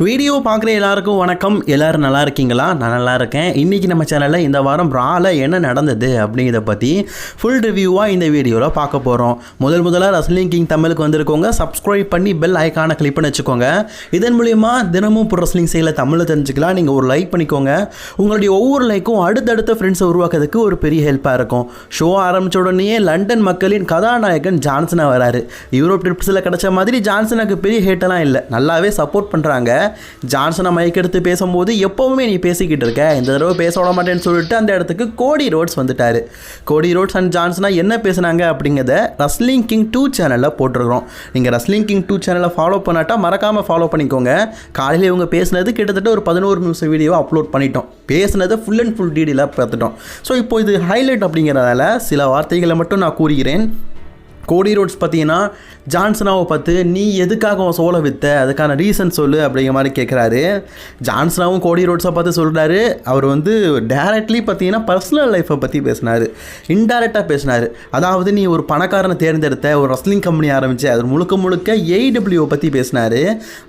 Video பார்க்குற எல்லாருக்கும் வணக்கம். எல்லோரும் நல்லா இருக்கீங்களா? நான் நல்லா இருக்கேன். இன்றைக்கி நம்ம சேனலில் இந்த வாரம் ரால என்ன நடந்தது அப்படிங்கிறத பற்றி ஃபுல் ரிவ்யூவாக இந்த வீடியோவில் பார்க்க போகிறோம். முதலாக ரெஸ்லிங் கிங் தமிழுக்கு வந்திருக்கோங்க, சப்ஸ்கிரைப் பண்ணி பெல் ஐக்கானை கிளிக் பண்ணி வச்சுக்கோங்க. இதன் மூலிமா தினமும் ரெஸ்லிங் செய்யல தமிழில் தெரிஞ்சுக்கலாம். நீங்கள் ஒரு லைக் பண்ணிக்கோங்க. உங்களுடைய ஒவ்வொரு லைக்கும் அடுத்தடுத்த ஃப்ரெண்ட்ஸை உருவாக்குறதுக்கு ஒரு பெரிய ஹெல்ப்பாக இருக்கும். ஷோ ஆரம்பித்த உடனே லண்டன் மக்களின் கதாநாயகன் ஜான்சனாக வராரு. யூரோப் ட்ரிப்ஸில் கிடச்ச மாதிரி ஜான்சனுக்கு பெரிய ஹேட்டெல்லாம் இல்லை, நல்லாவே சப்போர்ட் பண்ணுறாங்க. ஜான்சனை மைக் எடுத்து பேசும்போது எப்போவுமே நீ பேசிக்கிட்டு இருக்க, இந்த தடவை பேச விட மாட்டேன்னு சொல்லிட்டு அந்த இடத்துக்கு கோடி ரோட்ஸ் வந்துட்டார். கோடி ரோட்ஸ் அண்ட் ஜான்சனா என்ன பேசுனாங்க அப்படிங்கிறத ரெஸ்லிங் கிங் 2 சேனலில் போட்டிருக்கிறோம். நீங்கள் ரெஸ்லிங் கிங் 2 சேனலை ஃபாலோ பண்ணாட்டா மறக்காமல் ஃபாலோ பண்ணிக்கோங்க. காலையில் இவங்க பேசுனது கிட்டத்தட்ட ஒரு 11 நிமிஷம் வீடியோவை அப்லோட் பண்ணிட்டோம். பேசுனதை ஃபுல் அண்ட் ஃபுல் டீடெயிலாக பார்த்துட்டோம். ஸோ இப்போ இது ஹைலைட் அப்படிங்கிறதால சில வார்த்தைகளை மட்டும் நான் கூறுகிறேன். கோடி ரோட்ஸ் பார்த்தீங்கன்னா ஜான்சனாவை பார்த்து நீ எதுக்காக அவன் சோலை விற்ற, அதுக்கான ரீசன் சொல்லு அப்படிங்கிற மாதிரி கேட்குறாரு. ஜான்சனாவும் கோடி ரோட்ஸை பார்த்து சொல்கிறாரு, அவர் டைரக்ட்லி பார்த்தீங்கன்னா பர்சனல் லைஃப்பை பற்றி பேசினார், இன்டைரக்டாக பேசினார். அதாவது நீ ஒரு பணக்காரனை தேர்ந்தெடுத்த, ஒரு ரெஸ்லிங் கம்பெனி ஆரம்பித்து அது முழுக்க AEW பற்றி பேசினார்.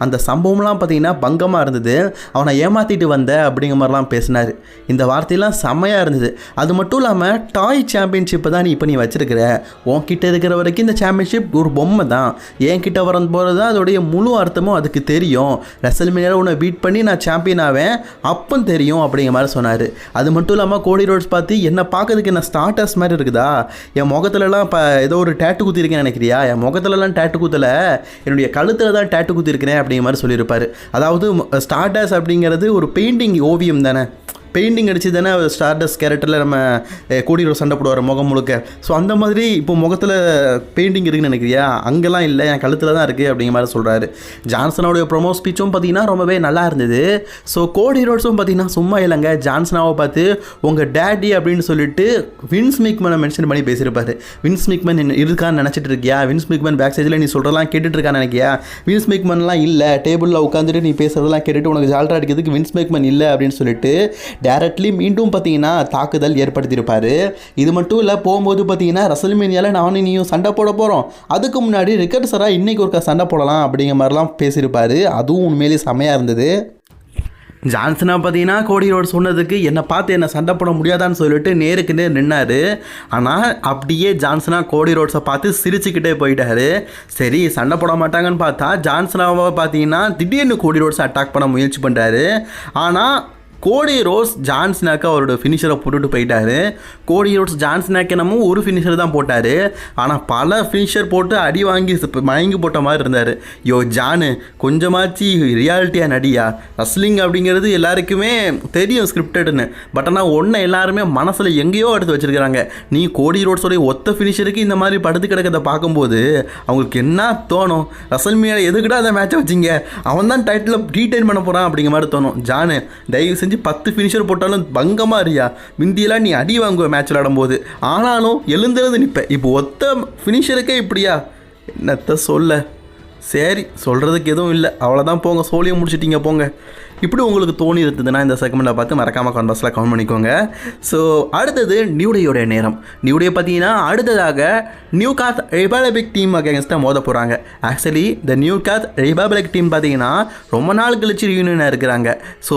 அந்த சம்பவம்லாம் பார்த்தீங்கன்னா பங்கமாக இருந்தது. அவனை ஏமாற்றிட்டு வந்த அப்படிங்கிற மாதிரிலாம் பேசினார். இந்த வார்த்தையெல்லாம் செம்மையாக இருந்தது. அது மட்டும் இல்லாமல் டாய் சாம்பியன்ஷிப்பை தான் நீ இப்போ நீ வச்சுருக்கிற, உன்கிட்ட இருக்கிற வரைக்கும் இந்த சாம்பியன்ஷிப் ஒரு பொம்மை தான், என்கிட்ட வரும்போது தான் அதோடைய முழு அர்த்தமும் அதுக்கு தெரியும். ரெஸ்ல்மேனியாவில் உன்னை பீட் பண்ணி நான் சாம்பியன் ஆவேன் அப்போ தெரியும் அப்படிங்கிற மாதிரி சொன்னார். அது மட்டும் இல்லாமல் கோடி ரோட்ஸ் பார்த்து என்னை பார்க்கறதுக்கு என்ன ஸ்டார்டர்ஸ் மாதிரி இருக்குதா, என் முகத்துலலாம் இப்போ ஏதோ ஒரு டேட்டு குத்திருக்கேன்னு நினைக்கிறியா, என் முகத்துலலாம் டேட்டு குத்தலை, என்னுடைய கழுத்தில் தான் டேட்டு குத்திருக்கிறேன் அப்படிங்கிற மாதிரி சொல்லியிருப்பார். அதாவது ஸ்டார்டர்ஸ் அப்படிங்கிறது ஒரு பெயிண்டிங் ஓவியம் தானே, பெயிண்டிங் அடித்து தானே ஸ்டார்டஸ் கேரக்டரில் நம்ம கோடி ரோட்ஸ் சண்டை போடுவார் முகம் முழுக்க. ஸோ அந்த மாதிரி இப்போ முகத்தில் பெயிண்டிங் இருக்குன்னு நினைக்கிறியா, அங்கெல்லாம் இல்லை, என் கழுத்தில் தான் இருக்குது அப்படிங்கிற மாதிரி சொல்கிறாரு. ஜான்சனாவுடைய ப்ரொமோ ஸ்பீச்சும் பார்த்தீங்கன்னா ரொம்பவே நல்லா இருந்தது. ஸோ கோடி ரோட்ஸும் பார்த்தீங்கன்னா சும்மா இல்லைங்க, ஜான்சனாவை பார்த்து உங்கள் டேடி அப்படின்னு சொல்லிட்டு வின்ஸ் மிக்மனை மென்ஷன் பண்ணி பேசியிருப்பார். வின்ஸ் மிக்மன் இருக்கான்னு நினச்சிட்டு இருக்கியா, வின்ஸ் மிக்மன் பேக் சைடில் நீ சொல்கிறதெல்லாம் கேட்டுட்டு இருக்கான்னு நினைக்கியா, வின்ஸ் மிக்மன்லாம் இல்லை, டேபிளில் உட்காந்துட்டு நீ பேசுகிறதெல்லாம் கேட்டுட்டு உனக்கு ஜால்ரா அடிக்கிறதுக்கு வின்ஸ் மிக்மன் இல்லை அப்படின்னு சொல்லிட்டு டைரக்ட்லி மீண்டும் பார்த்தீங்கன்னா தாக்குதல் ஏற்படுத்தியிருப்பார். இது மட்டும் இல்லை, போகும்போது பார்த்தீங்கன்னா ரெஸ்ல்மேனியாவில் நானும் நீயும் சண்டை போட போகிறோம், அதுக்கு முன்னாடி ரிகர்சராக இன்றைக்கி ஒருக்கா சண்டை போடலாம் அப்படிங்கிற மாதிரிலாம் பேசியிருப்பார். அதுவும் உண்மையிலேயே செமையாக இருந்தது. ஜான்சனா பார்த்தீங்கன்னா கோடி ரோட்ஸ் சொன்னதுக்கு என்னை பார்த்து என்னை சண்டை போட முடியாதான்னு சொல்லிட்டு நேருக்கு நேர் நின்னார். ஆனால் அப்படியே ஜான்சனா கோடி ரோட்ஸை பார்த்து சிரிச்சுக்கிட்டே போயிட்டார். சரி சண்டை போட மாட்டாங்கன்னு பார்த்தா ஜான்சனாவை பார்த்தீங்கன்னா திடீர்னு கோடி ரோட்ஸை அட்டாக் பண்ண முயற்சி பண்ணுறாரு. ஆனால் கோடி ரோட்ஸ் ஜான்சனாக்கு அவரோட ஃபினிஷரை போட்டுட்டு போயிட்டார். கோடி ரோட்ஸ் ஜான்சனாக்கு என்னமோ ஒரு ஃபினிஷர் தான் போட்டார், ஆனால் பல ஃபினிஷர் போட்டு அடி வாங்கி மயங்கி போட்ட மாதிரி இருந்தார். யோ ஜானு, கொஞ்சமாச்சு ரியாலிட்டியாக நடியா, ரெஸ்லிங் அப்படிங்கிறது எல்லாருக்குமே தெரியும் ஸ்கிரிப்டட்னு, பட் ஆனால் ஒன்றை எல்லாருமே மனசில் எங்கேயோ எடுத்து வச்சுருக்கிறாங்க. நீ கோடி ரோட்ஸோடைய ஒத்த ஃபினிஷருக்கு இந்த மாதிரி படுத்து கிடக்கிறத பார்க்கும்போது அவங்களுக்கு என்ன தோணும், ரெஸ்ல்மேனியாவில் எதுக்கிட்ட அந்த மேட்சை வச்சிங்க, அவன் தான் டைட்டில் ரீடைன் பண்ண போகிறான் அப்படிங்கிற மாதிரி தோணும். ஜானு தயவு 10 ஃபினிஷர் போட்டாலும் பங்கமாக இருக்கியா, மிந்தியெல்லாம் நீ அடி வாங்குவ மேட்ச் விளாடும்போது, ஆனாலும் எழுந்திருந்து நிற்பேன், இப்போ ஒத்த ஃபினிஷருக்கே இப்படியா, என்னத்த சொல்ல. சரி சொல்கிறதுக்கு எதுவும் இல்லை, அவ்வளோதான், போங்க சோழியை முடிச்சிட்டிங்க போங்க. இப்படி உங்களுக்கு தோணி இருந்ததுன்னா இந்த செக்மெண்ட்டை பார்த்து மறக்காமல் கான்வர்ஸில் கமெண்ட் பண்ணிக்கோங்க. ஸோ அடுத்தது நியூடேயோடைய நேரம். நியூடே பார்த்தீங்கன்னா அடுத்ததாக நியூ காத் ரிபப்ளிக் டீம் அகேன்ஸ்டாக மோத போகிறாங்க. ஆக்சுவலி இந்த நியூ காத் ரிபப்ளிக் டீம் பார்த்தீங்கன்னா ரொம்ப நாள் கழிச்சு ரியூனியனாக இருக்கிறாங்க. ஸோ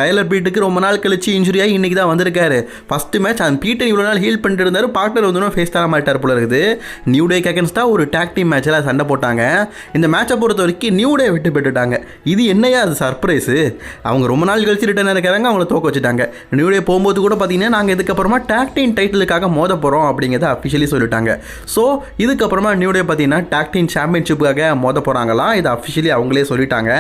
டைலர் பீட்டுக்கு ரொம்ப நாள் கழிச்சு இன்ஜுரியாகி இன்றைக்கி தான் வந்திருக்காரு. ஃபஸ்ட்டு மேட்ச் அந்த பீட்டை இவ்வளோ நாள் ஹீல் பண்ணிட்டு இருந்தார், பார்ட்னர் வந்து ஃபேஸ் தர மாட்டார் போல இருக்குது. நியூடேக்கு அகேன்ஸ்டாக ஒரு டேக் டீம் மேட்சில் சண்டை போட்டாங்க. இந்த மேட்சை பொறுத்த வரைக்கும் நியூடே விட்டு போட்டுட்டாங்க. இது என்னையா அது சர்ப்ரைஸு, அவங்க ரொம்ப நாள் கழிச்சு ரிட்டர்ன் இருக்கிறாங்க, அவங்கள தோக்க வச்சுட்டாங்க. நியூடே போகும்போது கூட பார்த்தீங்கன்னா நாங்கள் இதுக்கப்புறமா டாக் டீம் டைட்டிலுக்காக மோத போகிறோம் அப்படிங்கிறத அஃபிஷியலி சொல்லிட்டாங்க. ஸோ இதுக்கப்புறமா நியூடே பார்த்தீங்கன்னா டாக் டீம் சாம்பியன்ஷிப்புக்காக மோத போகிறாங்களாம், இது அஃபிஷியலி அவங்களே சொல்லிட்டாங்க.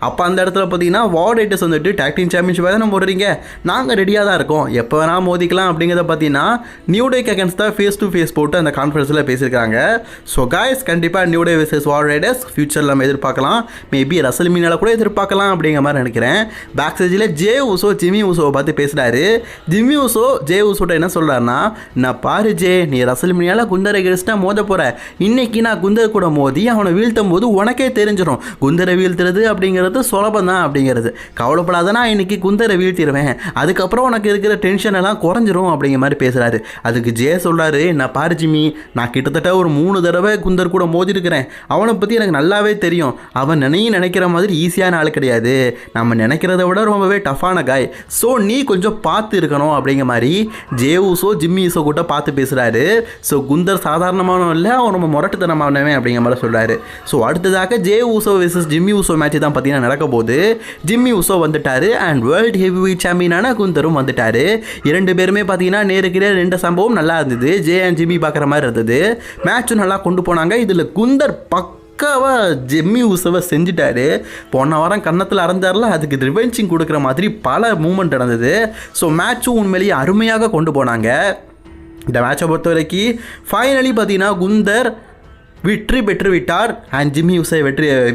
அப்போ அந்த இடத்துல பார்த்தீங்கன்னா வார் ரைட்டர்ஸ் வந்துட்டு டாக் டீம் சாம்பியன்ஷிப்பாக தானே போடுறீங்க, நாங்கள் ரெடியாக தான் இருக்கோம், எப்போ வேணால் மோதிக்கலாம் அப்படிங்கிறத பார்த்தீங்கன்னா நியூடேக்கு அகேன்ஸ்ட் தான் ஃபேஸ் டு ஃபேஸ் போட்டு அந்த கான்ஃபரன்ஸில் பேசியிருக்காங்க. ஸோ காய்ஸ் கண்டிப்பாக நியூடே வெர்சஸ் வார் ரைடர்ஸ் ஃபியூச்சரில் நம்ம எதிர்பார்க்கலாம், மேபி ரெஸ்ல்மேனியாவில் கூட எதிர்பார்க்கலாம் அப்படிங்கிற மாதிரி நினைக்கிறேன். பேக் ஸ்டேஜில் ஜே உசோ ஜிம்மி உசோவை பார்த்து பேசுகிறாரு. ஜிம்மி உசோ ஜே உசோட்ட என்ன சொல்கிறாருன்னா, நான் பாரு ஜே, நீ ரெஸ்ல்மேனியாவில் குந்தரை கெஸ்ட்டாக மோத போகிற, இன்றைக்கி நான் குந்தர் கூட மோதி அவனை வீழ்த்தும் போது உனக்கே தெரிஞ்சிடும் குந்தரை வீழ்த்துறது அப்படிங்கிறது சுலபம் தான் அப்படிங்கிறது, கவலைப்படாதனா இன்றைக்கி குந்தரை வீழ்த்திடுவேன், அதுக்கப்புறம் உனக்கு இருக்கிற டென்ஷன் எல்லாம் குறைஞ்சிரும் அப்படிங்கிற மாதிரி பேசுகிறாரு. அதுக்கு ஜே சொல்கிறாரு, நான் பாரு ஜிம்மி, நான் கிட்டத்தட்ட ஒரு 3 தடவை குந்தர் கூட மோதிருக்கிறேன், அவனை பற்றி எனக்கு எனக்கு நல்லாவே தெரியும், அவன் நினைக்கிற மாதிரி ஈஸியான ஆள் கிடையாது, நம்ம நினைக்கிறத விட ரொம்பவே டஃப்பான காய், ஸோ நீ கொஞ்சம் பார்த்து இருக்கணும் அப்படிங்கிற மாதிரி ஜே ஊசோ ஜிம்மி ஊசோ கூட பார்த்து பேசுகிறாரு. ஸோ குந்தர் சாதாரணமானவன் இல்லை, அவன் ரொம்ப முரட்டுத்தனமானவன் அப்படிங்கிற மாதிரி சொல்கிறாரு. ஸோ அடுத்ததாக J Uso versus Jimmy Uso match தான் பார்த்தீங்கன்னா நடக்க போது ஜிம்மி ஊசோ வந்துட்டாரு அண்ட் வேர்ல்டு ஹெவிவெயிட் சாம்பியனான குந்தரும் வந்துட்டாரு. இரண்டு பேருமே பார்த்தீங்கன்னா நேருக்கு ரெண்டு சம்பவம் நல்லா இருந்தது, ஜே அண்ட் ஜிம்மி பார்க்குற மாதிரி இருந்தது. மேட்சும் நல்லா கொண்டு போனாங்க. இதில் குந்தர் பக்காவாக ஜிம்மி ஊசோவை செஞ்சுட்டாரு. போன வாரம் கன்னத்தில் அறந்தார்ல, அதுக்கு ரிவெஞ்சிங் கொடுக்குற மாதிரி பல மூமெண்ட் நடந்தது. ஸோ மேட்சும் உண்மையிலேயே அருமையாக கொண்டு போனாங்க. இந்த மேட்சை பொறுத்த வரைக்கும் ஃபைனலி பார்த்தீங்கன்னா குந்தர் வெற்றி பெற்று விட்டார் அண்ட் ஜிம்மி ஊசை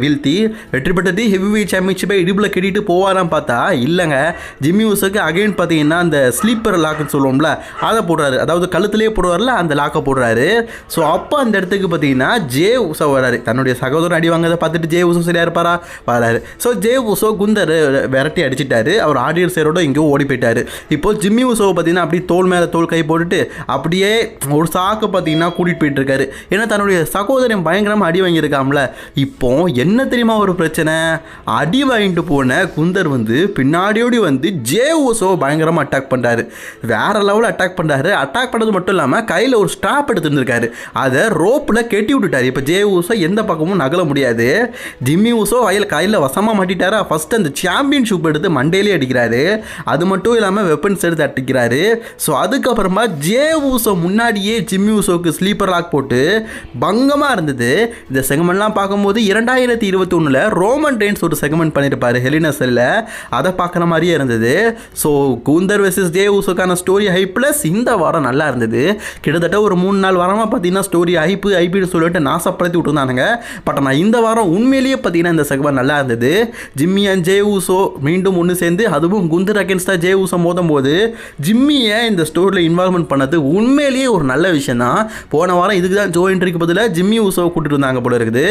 வீழ்த்தி வெற்றி பெற்றது ஹெவிவெயிட் சாம்பியன்ஷிப்பை இடுப்பில் கட்டிட்டு போவாரான்னு பார்த்தா இல்லைங்க, ஜிம்மி ஊசோக்கு அகைன் பார்த்தீங்கன்னா அந்த ஸ்லீப்பர் லாக்குன்னு சொல்லுவோம்ல அதை போடுறாரு, அதாவது கழுத்துலேயே போடுவார்ல அந்த லாக்கை போடுறாரு. ஸோ அப்போ அந்த இடத்துக்கு பார்த்தீங்கன்னா ஜே ஊசோ வராரு. தன்னுடைய சகோதரன் அடி வாங்கதை பார்த்துட்டு ஜே ஊசோ சரியாக இருப்பாரா வராரு. ஸோ ஜே ஊசோ குந்தர் விரட்டி அடிச்சிட்டாரு. அவர் ஆடியன்ஸ் சேரோட எங்கேயோ ஓடி போயிட்டாரு. இப்போ ஜிம்மி ஊசோவை பார்த்தீங்கன்னா அப்படியே தோல் மேலே தோல் கை போட்டுட்டு அப்படியே ஒரு சாக்கு பார்த்தீங்கன்னா கூட்டிகிட்டு போயிட்டு இருக்காரு. ஏன்னா தன்னுடைய சகோதரன் பயங்கரமாக அடி வாங்கியிருக்காம்ல. இப்போ என்ன தெரியுமா ஒரு பிரச்சனை, அடி வாங்கிட்டு போன குந்தர் வந்து பின்னாடியோடி வந்து ஜே ஊசோ பயங்கரமாக அட்டாக் பண்ணுறாரு. வேற லெவலில் அட்டாக் பண்ணுறாரு. அட்டாக் பண்ணது மட்டும் இல்லாமல் கையில் ஒரு ஸ்ட்ராப் எடுத்துருந்துருக்காரு, அதை ரோப்பில் கட்டி விட்டுட்டாரு. இப்போ ஜே ஊசோ எந்த பக்கமும் நகல முடியாது. ஜிம்மி ஊசோ கையில் வசமாக மாட்டிட்டாரா, ஃபஸ்ட்டு அந்த சாம்பியன்ஷிப் எடுத்து மண்டையிலே அடிக்கிறாரு. அது மட்டும் இல்லாமல் வெப்பன்ஸ் எடுத்து அடிக்கிறாரு. ஸோ அதுக்கப்புறமா ஜே ஊசோ முன்னாடியே ஜிம்மி ஊசோக்கு ஸ்லீப்பர் லாக் போட்டு பங்கமாக இருந்தது. இந்த செக்மெண்ட்லாம் பார்க்கும்போது 2021 ரோமன் ரெயின்ஸ் ஒரு செக்மெண்ட் பண்ணியிருப்பாரு ஹெலினஸில், அதை பார்க்குற மாதிரியே இருந்தது. ஸோ குந்தர் வெர்சஸ் ஜே ஊசோக்கான ஸ்டோரி ஹைப் ப்ளஸ் இந்த வாரம் நல்லா இருந்தது. கிட்டத்தட்ட ஒரு 3-4 வாரமாக பார்த்தீங்கன்னா ஸ்டோரி ஐபின்னு சொல்லிட்டு நாசப்படுத்தி விட்டுருந்தானுங்க. பட் நான் இந்த வாரம் உண்மையிலேயே பார்த்தீங்கன்னா இந்த செக்மெண்ட் நல்லா இருந்தது. ஜிம்மி அண்ட் ஜே ஊசோ மீண்டும் ஒன்று சேர்ந்து, அதுவும் குந்தர் அகேன்ஸ்டாக ஜே ஊசோ மோதும் போது ஜிம்மியை இந்த ஸ்டோரியில் இன்வால்வ்மெண்ட் பண்ணது உண்மையிலேயே ஒரு நல்ல விஷயம் தான். போன வாரம் இதுக்கு தான் ஜோ என்ட்ரிக்கு பதிலாக ஜிம்மி ஊசோவை கூட்டிட்டு இருந்தாங்க போல இருக்குது.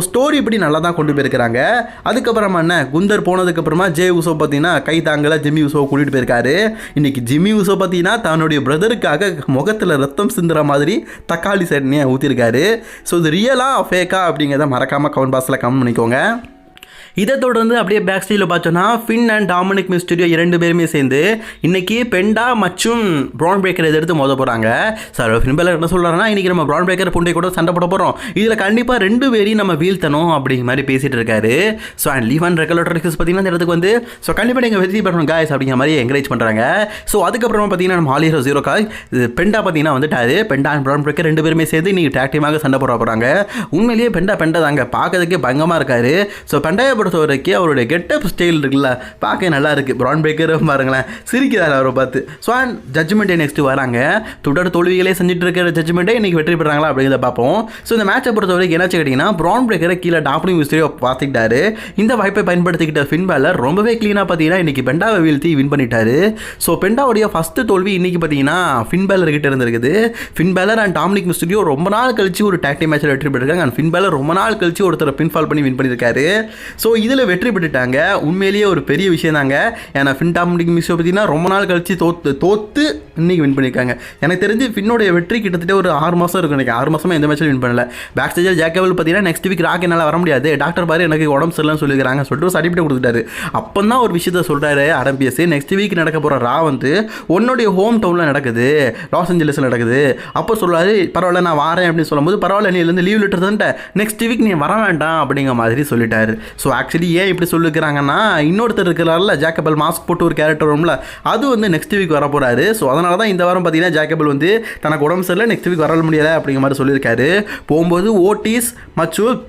ஸ்டோரி இப்படி நல்லா தான் கொண்டு போயிருக்கிறாங்க. அதுக்கப்புறமா என்ன, குந்தர் போனதுக்கப்புறமா ஜே ஊசோ பார்த்தீங்கன்னா கை தாங்கல ஜிம்மி ஊசோவை கூட்டிட்டு போயிருக்காரு. இன்னைக்கு ஜிம்மி ஊசோ பார்த்தீங்கன்னா தன்னுடைய பிரதருக்காக முகத்தில் ரத்தம் சிந்துற மாதிரி தக்காளி சட்னியை ஊற்றிருக்காரு. ஸோ இது ரியலா ஃபேக்கா அப்படிங்கிறத மறக்காமல் கமெண்ட் பாக்ஸில் கமெண்ட் பண்ணிக்கோங்க. இதை தொடர்ந்து அப்படியே பேக் ஸ்டேஜில் பார்த்தோன்னா ஃபின் அண்ட் டாமினிக் மிஸ்டீரியோ 2 பேருமே சேர்ந்து இன்றைக்கி பெண்டா மற்றும் ப்ரான் பிரேக்கரை எதிர்த்து மோத போகிறாங்க. சார் ஃபின் பேலர் என்ன சொல்கிறாருன்னா, இன்றைக்கி நம்ம ப்ரான் பிரேக்கர் புண்டை கூட சண்டை போட போகிறோம், இதில் கண்டிப்பாக 2 பேரையும் நம்ம வீழ்த்தணும் அப்படிங்கிற மாதிரி பேசிகிட்டு இருக்காரு. So and leave and regulators பார்த்தீங்கன்னா இந்த இடத்துக்கு வந்து ஸோ கண்டிப்பாக நீங்கள் வெற்றி பெறணும் காய்ஸ் அப்படிங்கிற மாதிரி என்கரேஜ் பண்ணுறாங்க. ஸோ அதுக்கப்புறமா பார்த்தீங்கன்னா நம்ம ஹாலி ஹீரோ 0 காய் பெண்டா பார்த்தீங்கன்னா வந்துட்டாரு. பெண்டா அண்ட் ப்ரான் பிரேக்கர் 2 பேருமே சேர்ந்து இன்றைக்கி டாக்டிமாக சண்டை போட போகிறாங்க. உண்மையிலேயே பெண்டா தாங்க பார்க்கறதுக்கே பயங்கரமாக இருக்காரு. ஸோ பெண்டாயை பொறுத்த வரைக்கும் அவருடைய கெட்டப் ஸ்டைல் இருக்குல்ல, பார்க்க நல்லா இருக்குது. ப்ரான் பிரேக்கர் பாருங்களேன், சிரிக்கிறார் அவரை பார்த்து. ஸோ அண்ட் ஜட்ஜ்மெண்ட்டே நெக்ஸ்ட் வராங்க. தொடர் தோல்விகளே செஞ்சுட்டு இருக்கிற ஜட்ஜ்மெண்ட்டே இன்றைக்கி வெற்றி பெறாங்களா அப்படிங்கிறத பார்ப்போம். ஸோ இந்த மேட்சை பொறுத்த வரைக்கும் என்னாச்சு கேட்டிங்கன்னா, ப்ரான் பிரேக்கரை கீழே டாப்னிங் மிஸ்டீரியோ பார்த்துக்கிட்டாரு. இந்த வாய்ப்பை பயன்படுத்திக்கிட்ட ஃபின் பேலர் ரொம்பவே க்ளீனாக பார்த்தீங்கன்னா இன்றைக்கி பெண்டாவை வீழ்த்தி வின் பண்ணிட்டாரு. ஸோ பெண்டாவுடைய ஃபஸ்ட்டு தோல்வி இன்றைக்கி பார்த்தீங்கன்னா ஃபின் பேலர் கிட்ட இருந்திருக்குது. Fin baler and Dominic Mysterio ரொம்ப நாள் கழிச்சு ஒரு டாக்டி மேட்சில் வெற்றி பெற்றிருக்காங்க. அண்ட் ஃபின் பேலர் ரொம்ப நாள் கழிச்சு ஒருத்தர் பின்ஃபால் பண்ணி வின் பண்ணியிருக்காரு. ஸோ இதில் வெற்றி பெற்றுட்டாங்க. உண்மையிலேயே ஒரு பெரிய விஷயம் தாங்க. ஏன்னா ஃபின் டாமினிக் மிஸ்டீரியோ பார்த்தீங்கன்னா ரொம்ப நாள் கழிச்சு தோத்து இன்னைக்கு வின் பண்ணியிருக்காங்க. எனக்கு தெரிஞ்சு ஃபின்னோடைய வெற்றி கிட்டத்தட்ட ஒரு 6 மாதம் இருக்கும். எனக்கு 6 மாதமாக எந்த மேட்சில் வின் பண்ணல. பேக் ஸ்டேஜில் ஜேக்கபிள் பார்த்தீங்கன்னா நெக்ஸ்ட் வீக் ராக் என்னால் வர முடியாது, டாக்டர் பாரு எனக்கு உடம்பு சரியில்லைன்னு சொல்லிக்கிறாங்க சொல்லிட்டு ஒரு சர்டிஃபிகேட் கொடுத்துட்டாரு. அப்போ தான் ஒரு விஷயத்த சொல்கிறாரு RMPS, நெக்ஸ்ட் வீக் நடக்க போகிற ரா வந்து உன்னுடைய ஹோம் டவுனில் நடக்குது, லாஸ் ஏஞ்சலஸில் நடக்குது. அப்போ சொல்கிறாரு பரவாயில்ல நான் வரேன் அப்படின்னு சொல்லும்போது, பரவாயில்ல நீ இருந்து லீவ் லெட்டர் தந்துட்ட, நெக்ஸ்ட் வீக் நீ வர வேண்டாம் அப்படிங்கிற மாதிரி சொல்லிட்டாரு. ஸோ ஆக்சுவலி ஏன் இப்படி சொல்லிக்கிறாங்கன்னா, இன்னொருத்தர் இருக்கிறார்ல ஜேக்கபிள் மாஸ்க் போட்டு ஒரு கேரக்டர் வரும்ல, அது வந்து நெக்ஸ்ட் வீக் வர போகிறாரு. ஸோ அதனால தான் இந்த வாரம் பார்த்தீங்கன்னா ஜேக்கபிள் வந்து தனக்கு உடம்பு சரியில்லை, நெக்ஸ்ட் வீக் வர முடியலை அப்படிங்கிற மாதிரி சொல்லியிருக்காரு. போகும்போது ஓட்டிஸ் மற்றும்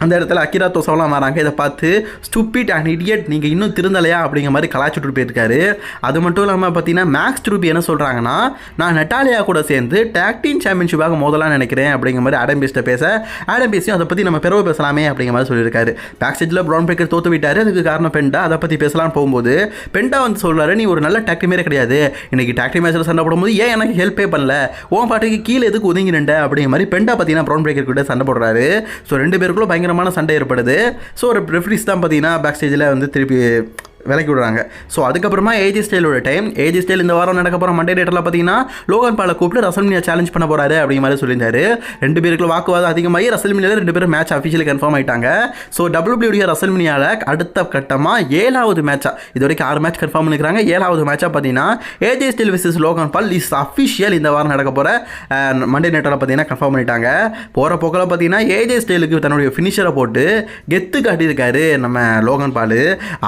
அந்த இடத்துல அக்கிரா தோசாவெலாம் வராங்க. இதை பார்த்து ஸ்டூபிட் அண்ட் இடியட் நீங்கள் இன்னும் திருந்தலையா அப்படிங்கிற மாதிரி கலாச்சிட்டு போயிருக்காரு. அது மட்டும் இல்லாமல் பார்த்தீங்கன்னா மேக்ஸ் ட்ரூபி என்ன சொல்கிறாங்கன்னா, நான் நெட்டாலியா கூட சேர்ந்து டாக் டீம் சாம்பியன்ஷிப்பாக மோதலான்னு நினைக்கிறேன் அப்படிங்கிற மாதிரி ஆடம்பிஸ்ட்டை பேச, ஆடம்பிஸையும் அதை பற்றி நம்ம பிறகு பேசலாமே அப்படிங்கிற மாதிரி சொல்லியிருக்காரு. பேக் ஸ்டேஜில் ப்ரௌன் பிரேக்கர் தோற்று விட்டார். அதுக்கு காரணம் பெண்டா, அதை பற்றி பேசலான்னு போகும்போது பெண்டா வந்து சொல்கிறாரு, நீ ஒரு நல்ல டாக்டி மாரி கிடையாது, இன்றைக்கி டாக்டி மேட்சில் சண்டை போடும்போது ஏன் எனக்கு ஹெல்ப்பே பண்ணல, உன் பாட்டுக்கு கீழே எதுக்கு ஒதுங்கி நின்ற அப்படிங்கிற மாதிரி பெண்டா பார்த்தீங்கன்னா ப்ரௌன் பிரேக்கர் கூட சண்டை போடுறாரு. ஸோ 2 பேருக்குள்ள பயங்கரமான சண்டை ஏற்படுது. ஸோ ஒரு ரெஃப்ரிஸ் தான் பார்த்தீங்கன்னா பேக் ஸ்டேஜில் வந்து திருப்பி விலக்கி விடுறாங்க. ஸோ அதுக்கப்புறமா ஏஜி ஸ்டைலோட டைம். ஏஜி ஸ்டைல் இந்த வாரம் நடக்க போகிற மண்டே நைட்டில் பார்த்தீங்கன்னா லோகன் பாலை கூப்பிட்டு ரசல்மனியா சேலஞ்ச் பண்ண போகிறாரு அப்படிங்கிற மாதிரி சொல்லியிருந்தாரு. ரெண்டு பேருக்கு வாக்குவாதம் அதிகமாகி ரசல்மனியாவில் ரெண்டு பேரும் மேட்ச் அஃபிஷியலி கன்ஃபார்ம் ஆகிட்டாங்க. ஸோ WWE ரசல்மனியாவில் அடுத்த கட்டமாக 7வது மேட்சாக, இது வரைக்கும் 6 மேட்ச் கன்ஃபார்ம் பண்ணிக்கிறாங்க. 7வது மேட்சாக பார்த்தீங்கன்னா AJ Styles versus Logan Paul is official இந்த வாரம் நடக்க போகிற மண்டே நைட்டில் பார்த்தீங்கன்னா கன்ஃபார்ம் பண்ணிட்டாங்க. போகிற போக்கில் பார்த்தீங்கன்னா ஏஜி ஸ்டைலுக்கு தன்னுடைய ஃபினிஷரை போட்டு கெத்து காட்டியிருக்காரு நம்ம லோகன் பால்.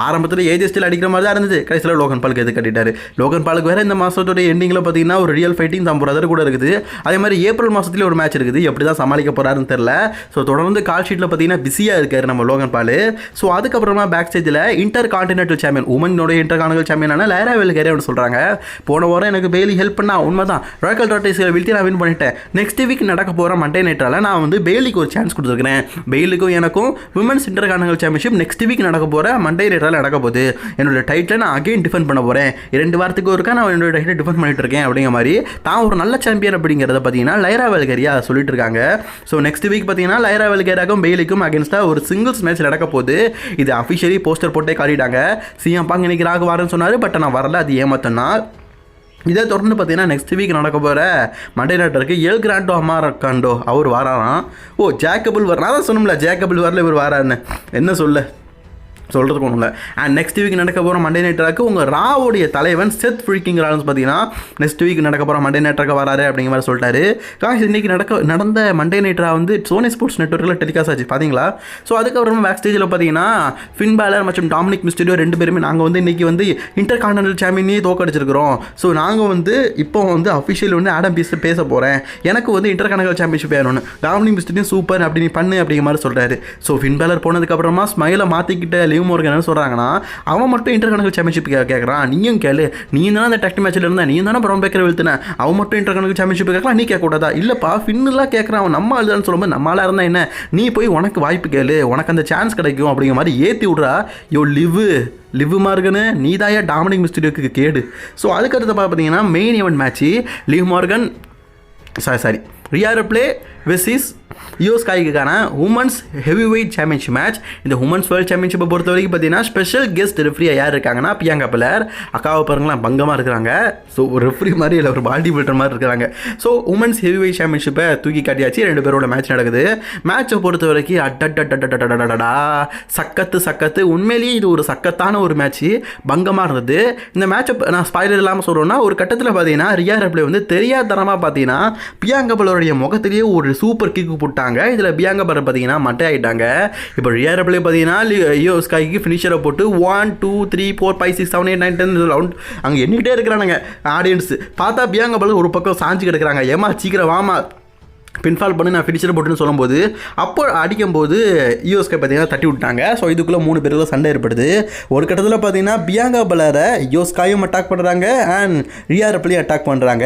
ஆரம்பத்தில் ஏஜி ஸ்டைல் அடிக்கிற மாதிரி தான் இருந்தது, கடைசியில் லோகன் பாலுக்கு எது கட்டிட்டாரு. லோகன் பாலுக்கு வேறு இந்த மாதத்தோட எண்டிங்கில் பார்த்தீங்கன்னா ஒரு ரியல் ஃபைட்டிங் தம் பிரதர் கூட இருக்குது. அதே மாதிரி ஏப்ரல் மாதத்துலேயே ஒரு மேட்ச் இருக்குது. எப்படி தான் சமாளிக்க போகிறாருன்னு தெரில. ஸோ தொடர்ந்து கால் ஷீட்டில் பார்த்தீங்கன்னா பிஸியாக இருக்கார் நம்ம லோகன் பால். ஸோ அதுக்கப்புறமா பேக் ஸ்டேஜில் இன்டர் கான்டினென்டல் சாம்பியன், உமனோட இன்டர் கான்டினென்டல் சாம்பியனான லைரா வெல்கேரி அப்படின்னு சொல்கிறாங்க. போன வாரம் எனக்கு பெய்லி ஹெல்ப் பண்ணா உண்மை தான், ராயல் டாட்டேஸில் வீழ்த்தி நான் வின் பண்ணிட்டேன். நெக்ஸ்ட் வீக் நடக்க போகிற மண்டே நைட்டால் நான் வந்து பெய்லிக்கு ஒரு சான்ஸ் கொடுத்துருக்கிறேன். பெய்லுக்கும் எனக்கும் women's inter continental championship next week நடக்க போகிற மண்டே நைட்டால் நடக்க போகுது. என்னோட டைட்டில் நான் அகைன் டிஃபெண்ட் பண்ண போகிறேன். 2 வாரத்துக்கு ஒருக்கா நான் என்னோட டைட்டில் டிஃபெண்ட் பண்ணிட்டு இருக்கேன் அப்படிங்கிற மாதிரி தான் ஒரு நல்ல சாம்பியன் அப்படிங்கிறத பார்த்தீங்கன்னா லைரா வெல்கேரியா சொல்லிட்டு இருக்காங்க. ஸோ நெக்ஸ்ட் வீக் பார்த்தீங்கன்னா லைரா வெல்கேரியாக்கும் பெய்லிக்கும் அகேன்ஸ்டாக ஒரு சிங்கிள்ஸ் மேட்ச் நடக்க போகுது. இது அஃபிஷியலி போஸ்டர் போட்டே காட்டிட்டாங்க. சிஎம் பாங் இன்னைக்கு ராக வரேன்னு சொன்னார், பட் நான் வரல, அது ஏமாத்தனா. இதை தொடர்ந்து பார்த்தீங்கன்னா நெக்ஸ்ட் வீக் நடக்க போகிற மண்டே நைட்டருக்கு எல் கிராண்டோ அமாரக்காண்டோ அவர் வராராம். ஓ ஜேக்கபிள் வர, நான் தான் சொன்னோம்ல ஜேக்கபிள் வரல இவர் வரான்னு, என்ன சொல்ல சொல்கிறதுக்கு ஒன்றும் இல்லை. அண்ட் நெக்ஸ்ட் வீக் நடக்க போகிற மண்டே நைட்டராக்கு உங்கள் ராவுடைய தலைவன் செத் ஃப்ரீக்கிங் ராலன்ஸ் பார்த்தீங்கன்னா நெக்ஸ்ட் வீக் நடக்க போகிற மண்டே நைட்டராக வராரு அப்படிங்கிற மாதிரி சொல்லிட்டாரு. காசு இன்றைக்கி நடந்த மண்டே நைட்டரா வந்து சோனி ஸ்போர்ட்ஸ் நெட்வொர்க்கில் டெலிகாஸ்ட் ஆச்சு பார்த்தீங்களா. ஸோ அதுக்கப்புறமா பேக் ஸ்டேஜில் பார்த்தீங்கன்னா ஃபின் பேலர் மற்றும் டாமினிக் மிஸ்டீரியோ 2 பேருமே நாங்கள் வந்து இன்றைக்கி வந்து இன்டர் கான்டினென்டல் சாம்பியனே தோக்கடிச்சிருக்கிறோம். ஸோ நாங்கள் வந்து இப்போ வந்து அஃபிஷியல் வந்து ஆடம் பீஸ் பேச போகிறேன், எனக்கு வந்து இன்டர் கான்டினென்டல் சாம்பியன்ஷிப் வேணும்னு. டாமினிக் மிஸ்டீரியோ சூப்பர் அப்படி நீ பண்ணு அப்படிங்கிற மாதிரி சொல்கிறாரு. ஸோ ஃபின் பேலர் போனதுக்கப்புறமா ஸ்மைலை மாற்றிக்கிட்ட லிவ் மோர்கன் என்ன சொல்கிறாங்கன்னா, அவன் மட்டும் இன்டர் கான்டினென்டல் சாம்பியன்ஷிப் கேட்குறான், நீயும் கேளு, நீ தானே அந்த டெக்ட் மேட்ச்சில் இருந்தா, நீ தானே ப்ரௌன் பேக்கரை வெளுத்துன, அவன் மட்டும் இன்டர் கான்டினென்டல் சாம்பியன்ஷிப் கேட்கலாம், நீ கேட்கக்கூடாதா? இல்லைப்பா ஃபின்னுலாம் கேட்குறான், அவன் நம்ம ஆளுதான்னு சொல்லும்போது நம்ம ஆளாக இருந்தால் என்ன, நீ போய் உனக்கு வாய்ப்பு கேளு, உனக்கு அந்த சான்ஸ் கிடைக்கும் அப்படிங்கிற மாதிரி ஏற்றி விட்றா. யோ லிவ் மார்கனு நீ தாயா டாமினிக் மிஸ்டீரியோக்கு கேடு. ஸோ அதுக்கடுத்து பார்த்தீங்கன்னா main event match Liv Morgan sorry Rhea Ripley versus யோ ஸ்கைக்கான women's heavy weight championship match. இந்த உமன்ஸ் வேர்ல்ட் சாம்பியன்ஷிப்பை பொறுத்த வரைக்கும் பார்த்தீங்கன்னா ஸ்பெஷல் கெஸ்ட் ரெஃப்ரியாக யார் இருக்காங்கன்னா பியாங்கா பெலர். அக்காவை பாருங்களேன் பங்கமாக இருக்கிறாங்க. ஸோ ஒரு ரெஃப்ரி மாதிரி இல்லை, ஒரு பாடி பில்டர் மாதிரி இருக்கிறாங்க. ஸோ உமன்ஸ் ஹெவி வெயிட் சாம்பியன்ஷிப்பை தூக்கி காட்டியாச்சு. 2 பேரோட மேட்ச் நடக்குது. மேட்சை பொறுத்த வரைக்கும் அட்டடா சக்கத்து உண்மையிலேயே இது ஒரு சக்கத்தான ஒரு மேட்ச்சு, பங்கமாக இருந்தது. இந்த மேட்சை நான் ஸ்பாயிலர் இல்லாமல் சொல்கிறேன்னா ஒரு கட்டத்தில் பார்த்தீங்கன்னா ரியா ரிப்ளே வந்து தெரியாதனமாக பார்த்தீங்கன்னா பியாங்கா பெலருடைய முகத்திலேயே ஒரு சூப்பர் கிக்கு போட்டாங்க. இதில் பியாங்கா பெலர் பார்த்தீங்கன்னா மட்டை ஆகிட்டாங்க. இப்போ ரியா ரிப்ளே பார்த்தீங்கன்னா யோ ஸ்கைக்கு ஃபினிஷரை போட்டு 1 2 3 4 5 6 7 8 9 10 ரவுண்ட் அங்கே எண்ணிக்கிட்டே இருக்கிறானுங்க ஆடியன்ஸ். பார்த்தா பியாங்கா பெலர் ஒரு பக்கம் சாஞ்சு கிடக்குறாங்க, ஏமா சீக்கிரம் வாமா பின்ஃபால் பண்ணி நான் ஃபினிஷர் போட்டுன்னு சொல்லும்போது அப்போ அடிக்கும்போது யூஎஸ்கே பார்த்தீங்கன்னா தட்டி விட்டாங்க. ஸோ இதுக்குள்ளே 3 பேருக்கு சண்டை ஏற்படுது. ஒரு கட்டத்தில் பார்த்தீங்கன்னா பியாங்கா பெலரை யோஸ்காயும் அட்டாக் பண்ணுறாங்க அண்ட் ரியா ரிப்ளே அட்டாக் பண்ணுறாங்க.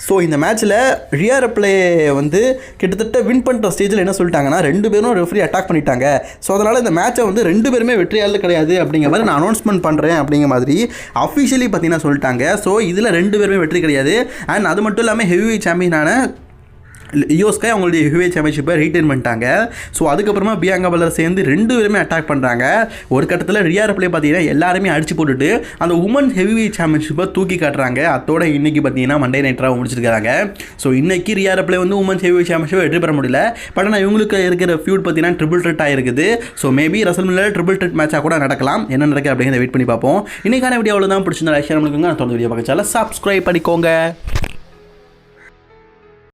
ஸோ இந்த மேட்ச்சில் ரியா ரிப்ளே வந்து கிட்டத்தட்ட வின் பண்ணுற ஸ்டேஜில் என்ன சொல்லிட்டாங்கன்னா 2 பேரும் ரெஃப்ரி அட்டாக் பண்ணிட்டாங்க. ஸோ அதனால் இந்த மேட்சை வந்து 2 பேருமே வெற்றியாளர் கிடையாது அப்படிங்கிற மாதிரி நான் அனௌன்ஸ்மெண்ட் பண்ணுறேன் அப்படிங்கிற மாதிரி அஃபிஷியலி பார்த்தீங்கன்னா சொல்லிட்டாங்க. ஸோ இதில் 2 பேருமே வெற்றி கிடையாது. அண்ட் அது மட்டும் இல்லாமல் ஹெவி சாம்பியனான யோஸ்கை அவங்களுடைய ஹெவிவெயிட் சாம்பியன்ஷிப்பை ரீட்டைன் பண்ணிட்டாங்க. ஸோ அதுக்கப்புறமா பியாங்கா பெலர் சேர்ந்து 2 பேருமே அட்டாக் பண்ணுறாங்க. ஒரு கட்டத்தில் ரியா ரிப்ளே பார்த்தீங்கன்னா எல்லாருமே அடிச்சு போட்டுட்டு அந்த உமன் ஹெவிவெயிட் சாம்பியன்ஷிப்பை தூக்கி காட்டுறாங்க. அதோட இன்னைக்கு பார்த்தீங்கன்னா மண்டே நைட்டாக முடிச்சிருக்காங்க. ஸோ இன்னைக்கு ரியா ரிப்ளே வந்து உமன் ஹெவிவெயிட் சாம்பியன்ஷிப்பை வெற்றி பெற முடியல. பட் ஆனால் இவங்களுக்கு இருக்கிற ஃபியூட் பார்த்தீங்கன்னா ட்ரிபிள் த்ரெட்டாக இருக்குது. ஸோ மேபி ரசல்மனியாவில் ட்ரிபிள் த்ரெட் மேட்சாக கூட நடக்கலாம். என்ன நடக்குது அப்படிங்கிறத வெயிட் பண்ணி பார்ப்போம். இன்னைக்கான வீடியோ அவ்வளோ தான். பிடிச்சிருந்தா லைக் ஷேர் பண்ணுங்க. தொடர்ந்து வீடியோ பார்க்க சப்ஸ்கிரைப் பண்ணிக்கோங்க.